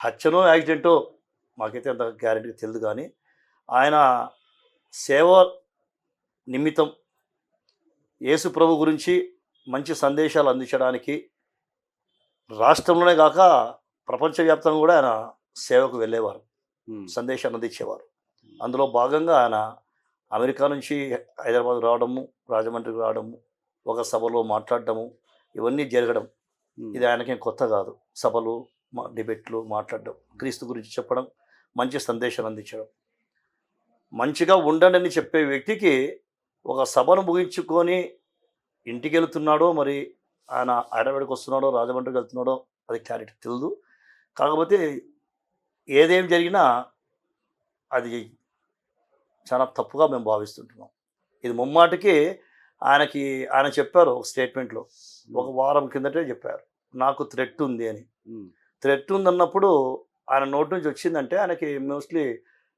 హత్యనో యాక్సిడెంటో మాకైతే అంత గ్యారెంటీగా తెలియదు కానీ ఆయన సేవ నిమిత్తం యేసు ప్రభు గురించి మంచి సందేశాలు అందించడానికి రాష్ట్రంలోనే కాక ప్రపంచవ్యాప్తంగా కూడా ఆయన సేవకు వెళ్ళేవారు, సందేశాన్ని అందించేవారు. అందులో భాగంగా ఆయన అమెరికా నుంచి హైదరాబాద్ రావడము, రాజమండ్రికి రావడము, ఒక సభలో మాట్లాడడము, ఇవన్నీ జరగడం ఇది ఆయనకేం కొత్త కాదు. సభలు, డిబేట్లు మాట్లాడడం, క్రీస్తు గురించి చెప్పడం, మంచి సందేశాలు అందించడం. మంచిగా ఉండండి చెప్పే వ్యక్తికి ఒక సభను ముగించుకొని ఇంటికి వెళ్తున్నాడో, మరి ఆయన హైదరాబాద్కి వస్తున్నాడో, రాజమండ్రికి వెళ్తున్నాడో అది క్లారిటీ తెలియదు. కాకపోతే ఏదేం జరిగినా అది చాలా తప్పుగా మేము భావిస్తుంటున్నాం. ఇది ముమ్మాటికి ఆయన చెప్పారు ఒక స్టేట్మెంట్లో, ఒక వారం కిందటే చెప్పారు, నాకు థ్రెట్ ఉంది అని. థ్రెట్ ఉందన్నప్పుడు ఆయన నోటి నుంచి వచ్చిందంటే ఆయనకి మోస్ట్లీ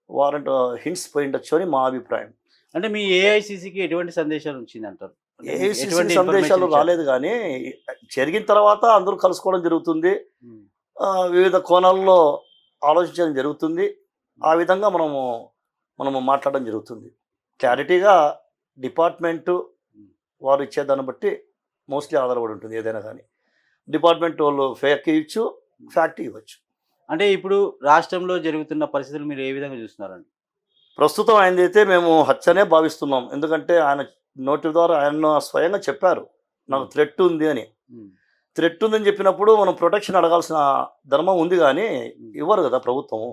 వారంట్ హింట్స్ పోయిండొచ్చు అని మా అభిప్రాయం. అంటే మీ ఏఐసిసికి ఎటువంటి సందేశాలు వచ్చిందంటారు? ఏఐసిసి సందేశాలు రాలేదు, కానీ జరిగిన తర్వాత అందరూ కలుసుకోవడం జరుగుతుంది, వివిధ కోణాల్లో ఆలోచించడం జరుగుతుంది. ఆ విధంగా మనము మాట్లాడడం జరుగుతుంది. క్లారిటీగా డిపార్ట్మెంటు వారు ఇచ్చేదాన్ని బట్టి మోస్ట్లీ ఆధారపడి ఉంటుంది. ఏదైనా కానీ డిపార్ట్మెంట్ వాళ్ళు ఫేక్ ఇవ్వచ్చు, ఫ్యాక్ట్ ఇవ్వచ్చు. అంటే ఇప్పుడు రాష్ట్రంలో జరుగుతున్న పరిస్థితులు మీరు ఏ విధంగా చూస్తున్నారండి? ప్రస్తుతం ఆయనదైతే మేము హత్యనే భావిస్తున్నాం. ఎందుకంటే ఆయన నోటి ద్వారా ఆయన స్వయంగా చెప్పారు, నాకు థ్రెట్ ఉంది అని. థ్రెట్ ఉందని చెప్పినప్పుడు మనం ప్రొటెక్షన్ అడగాల్సిన ధర్మం ఉంది, కానీ ఇవ్వరు కదా ప్రభుత్వం.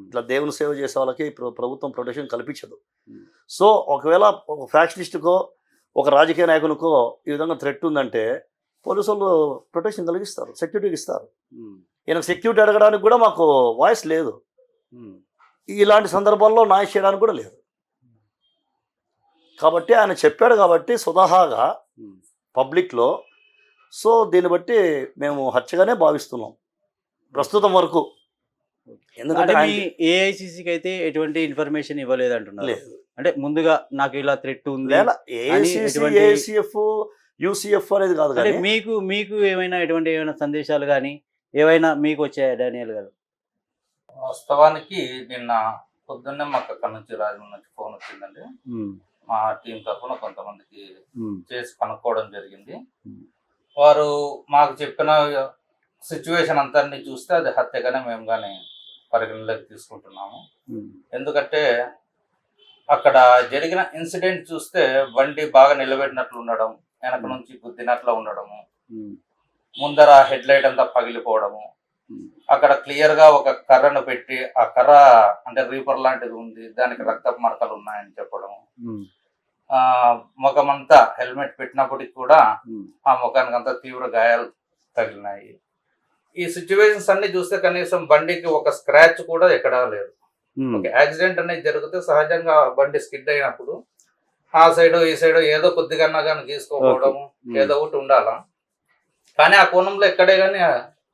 ఇట్లా దేవుని సేవ చేసే వాళ్ళకి ప్రభుత్వం ప్రొటెక్షన్ కల్పించదు. సో ఒకవేళ ఒక ఫ్యాక్షనిస్టుకో, ఒక రాజకీయ నాయకునికో ఈ విధంగా థ్రెట్ ఉందంటే పోలీసు వాళ్ళు ప్రొటెక్షన్ కలిగిస్తారు, సెక్యూరిటీ ఇస్తారు. ఈయనకు సెక్యూరిటీ అడగడానికి కూడా మాకు వాయిస్ లేదు. ఇలాంటి సందర్భాల్లో నాయస్ చేయడానికి కూడా లేదు. కాబట్టి ఆయన చెప్పాడు కాబట్టి స్వతహాగా పబ్లిక్లో. సో దీన్ని బట్టి మేము హత్యగానే భావిస్తున్నాం ప్రస్తుతం వరకు. ఎందుకంటే ఏఐసిసికి అయితే ఎటువంటి ఇన్ఫర్మేషన్ ఇవ్వలేదు అంటున్నారు. లేదు, అంటే ముందుగా నాకు ఇలా థ్రెట్ ఉంది, ఏసీఎఫ్ యూసీఎఫ్ అనేది కాదు. అంటే మీకు ఏమైనా సందేశాలు కానీ ఏవైనా మీకు వచ్చాయా డానియల్ గారు? వాస్తవానికి నిన్న పొద్దున్నే మాకు అక్కడ నుంచి రాజమండ్రి నుంచి ఫోన్ వచ్చిందండి. మా టీం తరఫున కొంతమందికి చేసి కనుక్కోవడం జరిగింది. వారు మాకు చెప్పిన సిచ్యువేషన్ అంతని చూస్తే అది హత్యగానే మేము కానీ పరిగణలోకి తీసుకుంటున్నాము. ఎందుకంటే అక్కడ జరిగిన ఇన్సిడెంట్ చూస్తే బండి బాగా నిలబెట్టినట్లు ఉండడం, వెనక నుంచి గుద్దినట్లు ఉండడము, ముందర హెడ్ లైట్ అంతా పగిలిపోవడము, అక్కడ క్లియర్ గా ఒక కర్రను పెట్టి ఆ కర్ర అంటే రీపర్ లాంటిది ఉంది, దానికి రక్తపు మరకలు ఉన్నాయని చెప్పడము, ముఖమంతా హెల్మెట్ పెట్టినప్పటికి కూడా ఆ ముఖానికి అంతా తీవ్ర గాయాలు తగిలినాయి. ఈ సిచ్యువేషన్స్ అన్ని చూస్తే కనీసం బండికి ఒక స్క్రాచ్ కూడా ఎక్కడా లేదు. ఒక యాక్సిడెంట్ అనేది జరిగితే సహజంగా బండి స్కిడ్ అయినప్పుడు ఆ సైడ్ ఈ సైడ్ ఏదో కొద్దిగా కానీ గీసుకోవడము ఏదో ఒకటి ఉండాలా. కానీ ఆ కోణంలో ఎక్కడే కానీ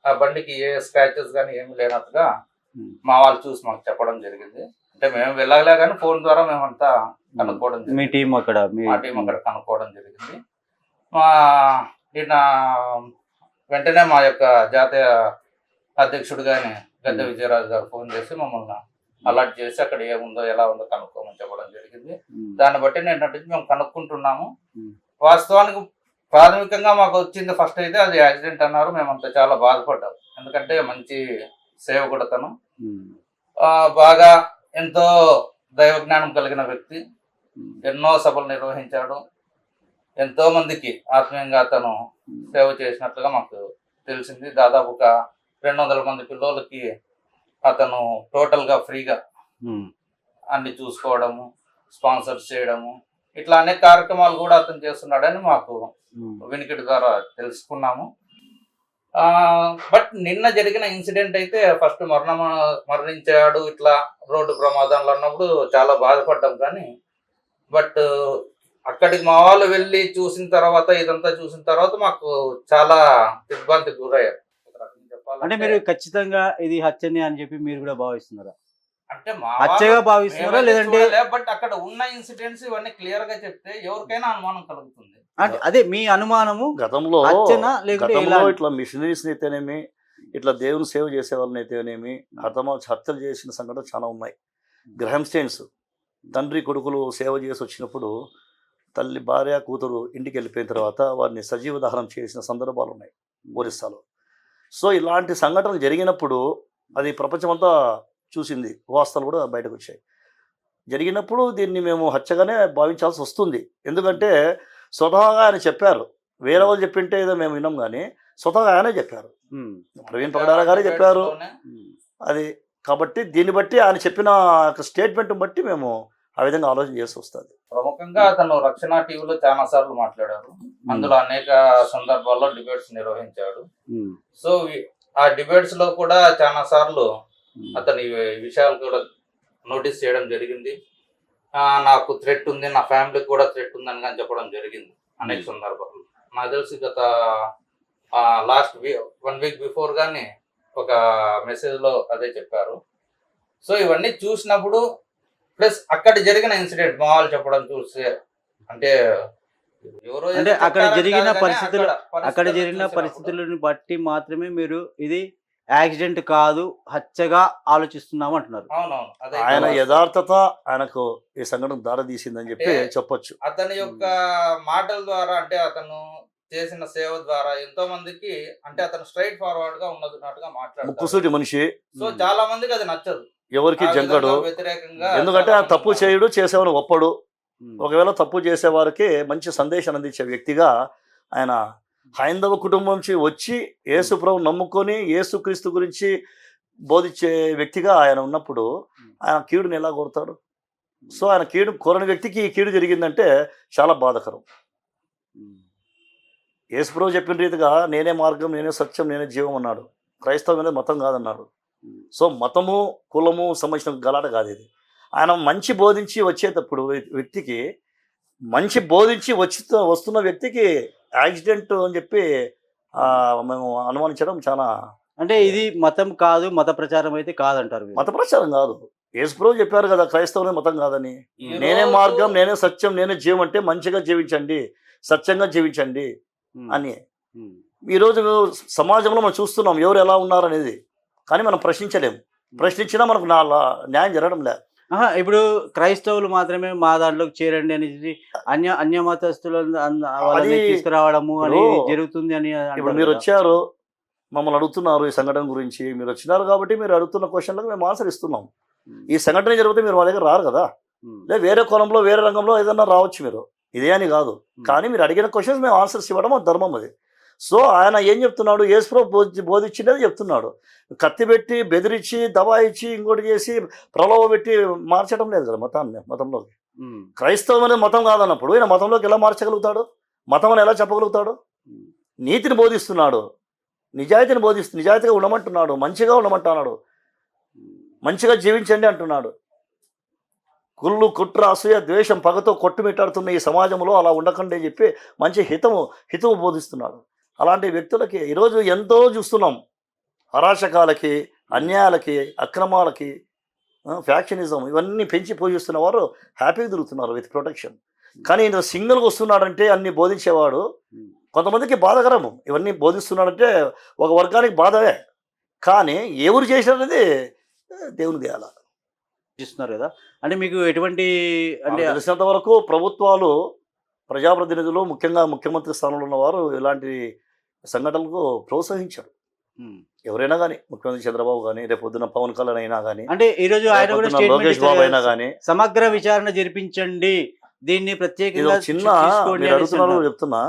ఆ బండికి ఏ స్క్రాచెస్ కానీ ఏమి లేనట్టుగా మా వాళ్ళు చూసి మాకు చెప్పడం జరిగింది. అంటే మేము వెళ్ళగలే కానీ ఫోన్ ద్వారా మేమంతా కనుక్కోవడం జరిగింది. మా టీం అక్కడ కనుక్కోవడం జరిగింది. నిన్న వెంటనే మా యొక్క జాతీయ అధ్యక్షుడు కానీ గద్దె విజయరాజు గారు ఫోన్ చేసి మమ్మల్ని అలర్ట్ చేసి అక్కడ ఏముందో ఎలా ఉందో కనుక్కోమని చెప్పడం జరిగింది. దాన్ని బట్టి నిన్నటి నుంచి మేము కనుక్కుంటున్నాము. వాస్తవానికి ప్రాథమికంగా మాకు వచ్చింది ఫస్ట్ అయితే అది యాక్సిడెంట్ అన్నారు. మేమంతా చాలా బాధపడ్డాం. ఎందుకంటే మంచి సేవకుడు అతను, బాగా ఎంతో దైవజ్ఞానం కలిగిన వ్యక్తి, ఎన్నో సభలు నిర్వహించాడు, ఎంతో మందికి ఆత్మీయంగా అతను సేవ చేసినట్లుగా మాకు తెలిసింది. దాదాపు ఒక 200 మంది పిల్లలకి అతను టోటల్గా ఫ్రీగా అన్ని చూసుకోవడము, స్పాన్సర్స్ చేయడము, ఇట్లా అనేక కార్యక్రమాలు కూడా అతను చేస్తున్నాడని మాకు వినికిడి ద్వారా తెలుసుకున్నాము. బట్ నిన్న జరిగిన ఇన్సిడెంట్ అయితే ఫస్ట్ మరణించాడు ఇట్లా రోడ్డు ప్రమాదంలో అన్నప్పుడు చాలా బాధపడ్డాం. కానీ బట్ అక్కడికి మా వాళ్ళు వెళ్ళి చూసిన తర్వాత ఇదంతా చూసిన తర్వాత మాకు చాలా దిగ్భ్రాంతికి గురయ్యారు. అంటే మీరు ఖచ్చితంగా ఇది హత్యని అని చెప్పి మీరు కూడా భావిస్తున్నారా? అంటే హత్యగా భావిస్తున్నారా లేదంటే? బట్ అక్కడ ఉన్న ఇన్సిడెంట్స్ ఇవన్నీ క్లియర్ గా చెప్తే ఎవరికైనా అనుమానం కలుగుతుంది. అదే మీ అనుమానము గతంలో హత్యనా లేకపోతే ఇట్లా మిషనరీస్ అయితేనేమి ఇట్లా దేవుని సేవ చేసే వాళ్ళని అయితేనేమి హత్యలు చేసిన సంఘటనలు చాలా ఉన్నాయి. గ్రహం స్టెయిన్స్ తండ్రి కొడుకులు సేవ చేసి వచ్చినప్పుడు తల్లి భార్య కూతురు ఇంటికి వెళ్ళిపోయిన తర్వాత వారిని సజీవ దహనం చేసిన సందర్భాలు ఉన్నాయి ఒరిస్సాలో. సో ఇలాంటి సంఘటనలు జరిగినప్పుడు అది ప్రపంచమంతా చూసింది, వాస్తవాలు కూడా బయటకు వచ్చాయి. జరిగినప్పుడు దీన్ని మేము హత్యగానే భావించాల్సి వస్తుంది. ఎందుకంటే స్వతహాగా ఆయన చెప్పారు, వేరే వాళ్ళు చెప్పింటే ఏదో మేము విన్నాం, కానీ స్వతహాగా ఆయనే చెప్పారు, ప్రవీణ్ పగడాల గారే చెప్పారు అది. కాబట్టి దీన్ని బట్టి ఆయన చెప్పిన స్టేట్మెంట్ని బట్టి మేము ఆ విధంగా ఆలోచన చేసి వస్తుంది. ప్రముఖంగా అతను రక్షణ టీవీలో చాలా సార్లు మాట్లాడారు. అందులో అనేక సందర్భాల్లో డిబేట్స్ నిర్వహించాడు. సో ఆ డిబేట్స్ లో కూడా చాలా సార్లు అతని విషయాలు కూడా నోటీస్ చేయడం జరిగింది. నాకు థ్రెట్ ఉంది, నా ఫ్యామిలీకి కూడా థ్రెట్ ఉందని కానీ చెప్పడం జరిగింది అనేక సందర్భాలు. నాకు తెలిసి గత లాస్ట్ 1 వీక్ బిఫోర్ గానీ ఒక మెసేజ్ లో అదే చెప్పారు. సో ఇవన్నీ చూసినప్పుడు ప్లస్ అక్కడ జరిగిన ఇన్సిడెంట్ మా వాళ్ళు చెప్పడం చూస్తే అంటే ఎవరో అంటే అక్కడ జరిగిన పరిస్థితులను బట్టి మాత్రమే మీరు ఇది యాక్సిడెంట్ కాదు హత్యగా ఆలోచిస్తున్నాము అంటున్నారు. అవునవును, అదే ఆయన యథార్థత ఆయనకు ఈ సంఘటన దారి తీసిందని చెప్పి చెప్పొచ్చు. అతని యొక్క మాటల ద్వారా అంటే అతను చేసిన సేవ ద్వారా ఎంతో మందికి అంటే అతను స్ట్రైట్ ఫార్వర్డ్ గా ఉన్నట్టుగా మాట్లాడుతాడు. ముక్కుసూటి మనిషి. సో చాలా మందికి అది నచ్చదు, ఎవరికి జంకడు. వ్యతిరేకంగా. ఎందుకంటే ఆయన తప్పు చేయడు, చేసేవారు ఒప్పడు. ఒకవేళ తప్పు చేసేవారికి మంచి సందేశాన్ని అందించే వ్యక్తిగా ఆయన హైందవ కుటుంబం నుంచి వచ్చి యేసు ప్రభువుని నమ్ముకొని యేసుక్రీస్తు గురించి బోధించే వ్యక్తిగా ఆయన ఉన్నప్పుడు ఆయన కీడుని ఎలా కోరుతాడు? సో ఆయన కీడు కోరని వ్యక్తికి ఈ కీడు జరిగిందంటే చాలా బాధాకరం. యేసు ప్రభు చెప్పిన రీతిగా నేనే మార్గం, నేనే సత్యం, నేనే జీవం అన్నాడు. క్రైస్తవం అనేది మతం కాదన్నాడు. సో మతము కులము సంబంధించిన గలాట కాదు ఇది. ఆయన మంచి బోధించి వచ్చేటప్పుడు వ్యక్తికి మంచి బోధించి వస్తున్న వ్యక్తికి యాక్సిడెంట్ అని చెప్పి మేము అనుమానించడం చాలా అంటే ఇది మతం కాదు, మత ప్రచారం అయితే కాదంటారు. మత ప్రచారం కాదు. యేసు ప్రభు చెప్పారు కదా క్రైస్తవులే మతం కాదని. నేనే మార్గం, నేనే సత్యం, నేనే జీవం అంటే మంచిగా జీవించండి, సత్యంగా జీవించండి అని. ఈరోజు సమాజంలో మనం చూస్తున్నాం ఎవరు ఎలా ఉన్నారనేది, కానీ మనం ప్రశ్నించలేము. ప్రశ్నించినా మనకు న్యాయం జరగడం లేదు. ఇప్పుడు క్రైస్తవులు మాత్రమే మా దాంట్లోకి చేరండి అనేది అన్య మతస్థులని తీసుకురావడము అని జరుగుతుంది అని. ఇప్పుడు మీరు వచ్చారు, మమ్మల్ని అడుగుతున్నారు ఈ సంఘటన గురించి, మీరు వచ్చినారు కాబట్టి మీరు అడుగుతున్న క్వశ్చన్లకు మేము ఆన్సర్ ఇస్తున్నాం. ఈ సంఘటన జరిగితే మీరు మా దగ్గర రారు కదా, లేదా వేరే కోణంలో వేరే రంగంలో ఏదన్నా రావచ్చు మీరు, ఇదే అని కాదు. కానీ మీరు అడిగిన క్వశ్చన్స్ మేము ఆన్సర్స్ ఇవ్వడం ధర్మం అది. సో ఆయన ఏం చెప్తున్నాడు? యేసు ప్రభు బోధించినది చెప్తున్నాడు. కత్తి పెట్టి బెదిరించి దబాయించి ఇంకోటి చేసి ప్రలోభ పెట్టి మార్చడం లేదు కదా మతంలోకి. క్రైస్తవం అనేది మతం కాదన్నప్పుడు ఈయన మతంలోకి ఎలా మార్చగలుగుతాడు? మతం అని ఎలా చెప్పగలుగుతాడు? నీతిని బోధిస్తున్నాడు, నిజాయితీగా ఉండమంటున్నాడు, మంచిగా ఉండమంటున్నాడు, మంచిగా జీవించండి అంటున్నాడు. కుళ్ళు, కుట్ర, అసూయ, ద్వేషం, పగతో కొట్టుమిట్టాడుతున్న ఈ సమాజంలో అలా ఉండకండి అని చెప్పి మంచి హితవు బోధిస్తున్నాడు. అలాంటి వ్యక్తులకి ఈరోజు ఎంతో చూస్తున్నాం. అరాచకాలకి, అన్యాయాలకి, అక్రమాలకి, ఫ్యాక్షనిజం ఇవన్నీ పెంచి పోషిస్తున్న వారు హ్యాపీగా తిరుగుతున్నారు విత్ ప్రొటెక్షన్. కానీ ఈయన సింగిల్గా వస్తున్నాడంటే అన్ని బోధించేవాడు కొంతమందికి బాధకరము. ఇవన్నీ బోధిస్తున్నాడంటే ఒక వర్గానికి బాధవే, కానీ ఎవరు చేసినది దేవుని దేయాల ఇస్తున్నారు కదా. అంటే మీకు ఎటువంటి అంటే తెలిసినంత వరకు ప్రభుత్వాలు, ప్రజాప్రతినిధులు, ముఖ్యంగా ముఖ్యమంత్రి స్థానంలో ఉన్నవారు ఇలాంటి సంఘటనలకు ప్రోత్సహించారు. ఎవరైనా కానీ, ముఖ్యమంత్రి చంద్రబాబు కానీ, రేపు పొద్దున పవన్ కళ్యాణ్ అయినా కానీ, అంటే ఈ రోజు ఆయన కూడా లోకేష్ బాబు అయినా కానీ సమగ్ర విచారణ జరిపించండి, దీన్ని ప్రత్యేకంగా చిన్న మీరు అడుగుతున్నారు చెప్తున్నా.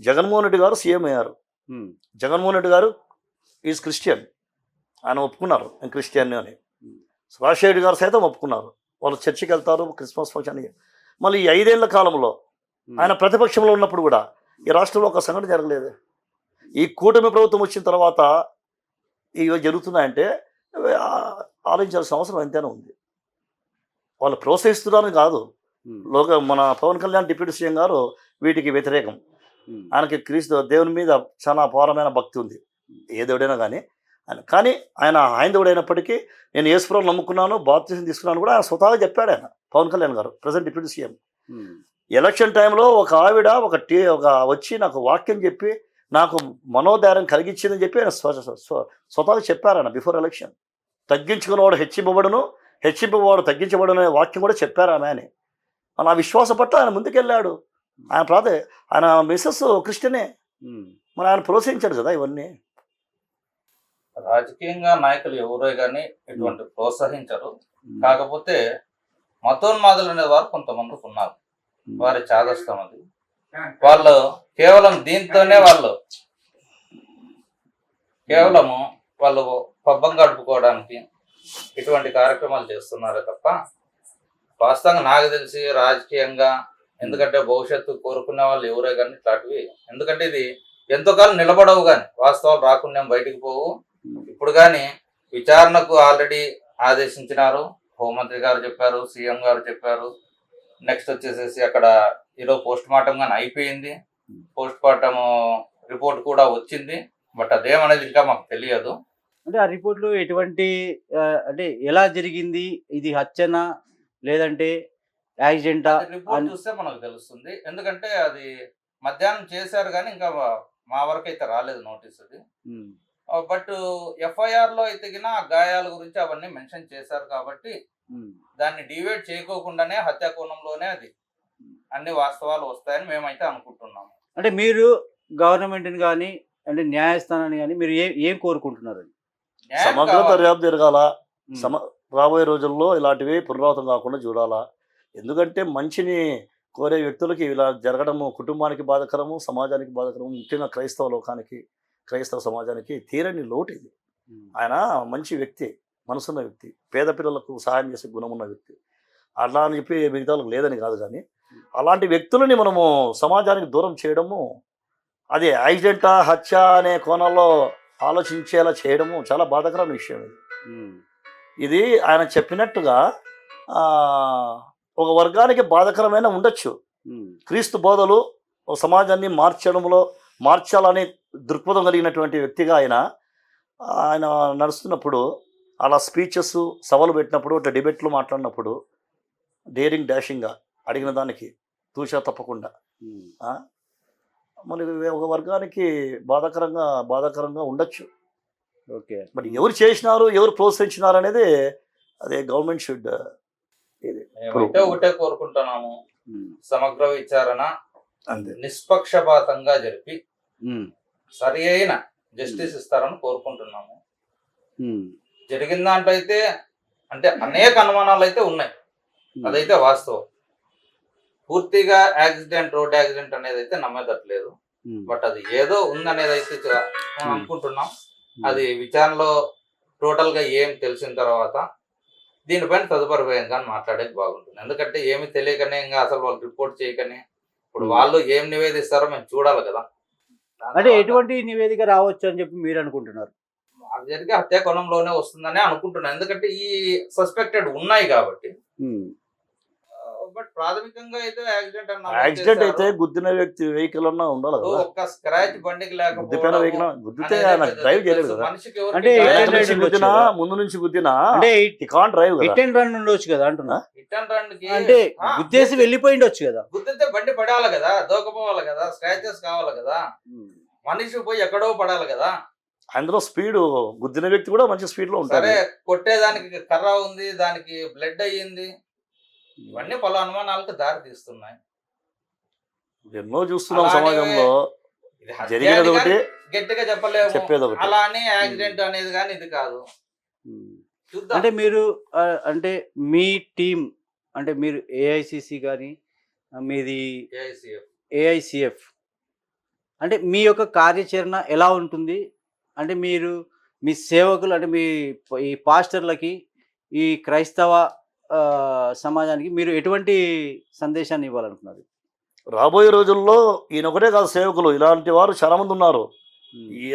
జగన్మోహన్ రెడ్డి గారు సీఎం అయ్యారు. జగన్మోహన్ రెడ్డి గారు ఈజ్ క్రిస్టియన్, ఆయన ఒప్పుకున్నారు నేను క్రిస్టియన్ అని. రాజశేఖర్ రెడ్డి గారు సైతం ఒప్పుకున్నారు, వాళ్ళు చర్చికి వెళ్తారు, క్రిస్మస్ ఫంక్షన్. మళ్ళీ ఈ 5 ఏళ్ల కాలంలో ఆయన ప్రతిపక్షంలో ఉన్నప్పుడు కూడా ఈ రాష్ట్రంలో ఒక సంఘటన జరగలేదు. ఈ కూటమి ప్రభుత్వం వచ్చిన తర్వాత ఇవి జరుగుతున్నాయంటే ఆలోచించాల్సిన అవసరం ఎంతైనా ఉంది. వాళ్ళు ప్రోత్సహిస్తున్నారని కాదు. మన పవన్ కళ్యాణ్ డిప్యూటీ సీఎం గారు వీటికి వ్యతిరేకం. ఆయనకి దేవుని మీద చాలా అపారమైన భక్తి ఉంది, ఏ దేవుడైనా కానీ. కానీ ఆయన హైందవుడైనప్పటికీ నేను యేసు ప్రభువుని నమ్ముకున్నాను, బాప్తిజం తీసుకున్నాను కూడా ఆయన స్వతహాగా చెప్పాడు. ఆయన పవన్ కళ్యాణ్ గారు ప్రజెంట్ డిప్యూటీ సీఎం. ఎలక్షన్ టైంలో ఒక ఆవిడ ఒక వచ్చి నాకు వాక్యం చెప్పి నాకు మనోధైర్యం కలిగించిందని చెప్పి ఆయన స్వతహాగా చెప్పారు ఆయన బిఫోర్ ఎలక్షన్. తగ్గించుకున్నవాడు హెచ్చింపవాడు తగ్గించబడనే వాక్యం కూడా చెప్పారు ఆమె అని. ఆ విశ్వాసం పట్ల ఆయన ముందుకెళ్ళాడు. ఆయన మిస్సెస్ క్రిస్టియనే, మరి ఆయన ప్రోత్సహించాడు కదా ఇవన్నీ. రాజకీయంగా నాయకులు ఎవరే కానీ ఇటువంటి ప్రోత్సహించరు. కాకపోతే మతోన్మాదులు అనే వారు కొంతమందికి ఉన్నారు. వారి చాదస్తం అది. వాళ్ళు కేవలం దీంతోనే కేవలము వాళ్ళు పబ్బం గడుపుకోవడానికి ఇటువంటి కార్యక్రమాలు చేస్తున్నారే తప్ప వాస్తవంగా నాకు తెలిసి రాజకీయంగా, ఎందుకంటే భవిష్యత్తు కోరుకునే వాళ్ళు ఎవరే కానీ ఇట్లాంటివి, ఎందుకంటే ఇది ఎంతో కాలం నిలబడవు కానీ వాస్తవాలు రాకుండా బయటికి పోవు. ఇప్పుడు కానీ విచారణకు ఆల్రెడీ ఆదేశించినారు. హోంమంత్రి గారు చెప్పారు, సీఎం గారు చెప్పారు. నెక్స్ట్ వచ్చేసేసి అక్కడ ఈరోజు పోస్ట్ మార్టం కానీ అయిపోయింది. పోస్ట్ మార్టం రిపోర్ట్ కూడా వచ్చింది. బట్ అదేమనేది ఇంకా మాకు తెలియదు. అంటే ఆ రిపోర్ట్లో ఎటువంటి అంటే ఎలా జరిగింది, ఇది హత్యనా లేదంటే యాక్సిడెంటా రిపోర్ట్ చూస్తే మనకు తెలుస్తుంది. ఎందుకంటే అది మధ్యాహ్నం చేశారు కానీ ఇంకా మా వరకు అయితే రాలేదు నోటీస్ అది. బట్ ఎఫ్ఐఆర్ లో అయితే గాయాల గురించి అవన్నీ మెన్షన్ చేశారు కాబట్టి దాన్ని డివైడ్ చేయకోకుండానే హత్యా కోణంలోనే అది అన్ని వాస్తవాలు వస్తాయని మేమైతే అనుకుంటున్నాము. అంటే మీరు గవర్నమెంట్ని కానీ అంటే న్యాయస్థానాన్ని కానీ మీరు ఏం కోరుకుంటున్నారు? సమగ్ర దర్యాప్తు జరగాల. రాబోయే రోజుల్లో ఇలాంటివి పునరావృతం కాకుండా చూడాలా. ఎందుకంటే మంచిని కోరే వ్యక్తులకి ఇలా జరగడము కుటుంబానికి బాధకరము, సమాజానికి బాధకరము, ముఖ్యంగా క్రైస్తవ సమాజానికి తీరని లోటు ఇది. ఆయన మంచి వ్యక్తి, మనసున్న వ్యక్తి, పేద పిల్లలకు సహాయం చేసే గుణం ఉన్న వ్యక్తి. అట్లా అని చెప్పి మిగతాలకు లేదని కాదు, కానీ అలాంటి వ్యక్తులని మనము సమాజానికి దూరం చేయడము, అది యాక్సిడెంటా హత్య అనే కోణంలో ఆలోచించేలా చేయడము చాలా బాధాకరమైన విషయం. ఇది ఆయన చెప్పినట్టుగా ఒక వర్గానికి బాధాకరమైన ఉండొచ్చు. క్రీస్తు బోధలు ఒక సమాజాన్ని మార్చాలని దృక్పథం కలిగినటువంటి వ్యక్తిగా ఆయన నడుస్తున్నప్పుడు, అలా స్పీచెస్ సభలు పెట్టినప్పుడు, ఇట్లా డిబేట్లు మాట్లాడినప్పుడు డేరింగ్ డాషింగ్గా అడిగిన దానికి తూచా తప్పకుండా మరి ఒక వర్గానికి బాధాకరంగా ఉండొచ్చు. ఓకే, మరి ఎవరు చేసినారు, ఎవరు ప్రోత్సహించినారు అనేది అదే గవర్నమెంట్ షుడ్. ఒకటే కోరుకుంటున్నాము, సమగ్ర విచారణ నిష్పక్షపాతంగా జరిపి సరి అయిన జస్టిస్ ఇస్తారని కోరుకుంటున్నాము. జరిగిన దాంట్లో అయితే అంటే అనేక అనుమానాలు అయితే ఉన్నాయి, అదైతే వాస్తవం. పూర్తిగా రోడ్ యాక్సిడెంట్ అనేది అయితే నమ్మేదట్లేదు. బట్ అది ఏదో ఉందనేది అయితే అనుకుంటున్నాం. అది విచారణలో టోటల్ గా ఏం తెలిసిన తర్వాత దీనిపైన తదుపరి భయంగా మాట్లాడేది బాగుంటుంది. ఎందుకంటే ఏమి తెలియకనే ఇంకా అసలు వాళ్ళు రిపోర్ట్ చేయకనే ఇప్పుడు వాళ్ళు ఏం నివేదిస్తారో మేము చూడాలి కదా. అంటే ఎటువంటి నివేదిక రావచ్చు అని చెప్పి మీరు అనుకుంటున్నారు? అది జరిగే హత్యా కోణంలోనే వస్తుందని అనుకుంటున్నాను. ఎందుకంటే ఈ సస్పెక్టెడ్ ఉన్నాయి కాబట్టి. బట్ ప్రాథమికంగా అయితే యాక్సిడెంట్ అయితే గుద్దిన వ్యక్తి వెహికల్ అన్నా ఉండాలి కదా. ఒక్క స్క్రాచ్ బండికి గుద్దితే డ్రైవ్ చేయలేదు కదా. అంటే ముందు నుంచి గుద్దినా అంటే డ్రైవ్ హిట్ అండ్ రన్ ఉండొచ్చు కదా అంటున్నా. హిట్ అండ్ రన్ అంటే గుద్దేసి వెళ్ళిపోయిండొచ్చు కదా. గుద్దితే బండి పడాలి కదా, దూకపోవాలి కదా, స్క్రాచెస్ కావాలి కదా, మనిషి పోయి ఎక్కడో పడాలి కదా. అందులో స్పీడ్ గుద్దిన వ్యక్తి కూడా మంచి స్పీడ్ లో ఉంటారు. సరే, కొట్టేదానికి కర్ర ఉంది, దానికి బ్లడ్ అయ్యింది, ఇవన్నీ పలు అనుమానాలకు దారి తీస్తున్నాయి. ఎన్నో చూస్తున్నాం సమాజంలో. జరిగినది ఒకటి, గట్టిగా చెప్పలేము, చెప్పేది ఒకటి. అలా అని యాక్సిడెంట్ అనేది కానీ ఇది కాదు. అంటే మీరు అంటే మీ టీం అంటే మీరు ఏఐసిసి కానీ మీది ఏఐసిఎఫ్ అంటే మీ యొక్క కార్యాచరణ ఎలా ఉంటుంది? అంటే మీరు మీ సేవకులు అంటే మీ ఈ పాస్టర్లకి ఈ క్రైస్తవ సమాజానికి మీరు ఎటువంటి సందేశాన్ని ఇవ్వాలనుకున్నారు? రాబోయే రోజుల్లో ఈయన ఒకటే కాదు, సేవకులు ఇలాంటి వారు చాలా మంది ఉన్నారు.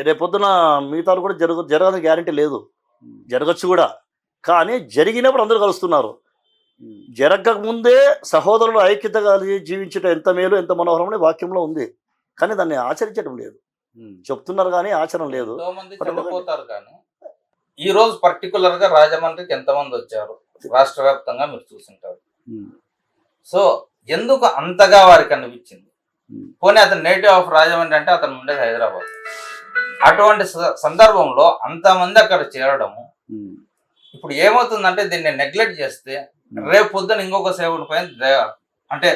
రేపొద్దున మిగతా కూడా జరగని గ్యారంటీ లేదు, జరగచ్చు కూడా. కానీ జరిగినప్పుడు అందరూ కలుస్తున్నారు. జరగక ముందే సహోదరులు ఐక్యత కలిగి జీవించడం ఎంత మేలు, ఎంత మనోహరం అనే వాక్యంలో ఉంది. కానీ దాన్ని ఆచరించడం లేదు, చెప్తున్నారు కానీ ఆచరణ లేదు. చనిపోతారు కానీ ఈ రోజు పర్టికులర్ గా రాజమండ్రికి ఎంతమంది వచ్చారు రాష్ట్ర వ్యాప్తంగా మీరు చూసింటారు. సో ఎందుకు అంతగా వారికి అనిపించింది? పోనీ అతను నేటివ్ ఆఫ్ రాజమండ్రి అంటే అతను ఉండేది హైదరాబాద్. అటువంటి సందర్భంలో అంతమంది అక్కడ చేరడము ఇప్పుడు ఏమవుతుందంటే దీన్ని నెగ్లెక్ట్ చేస్తే రేపు పొద్దున ఇంకొక సేవకుడి పైన అంటే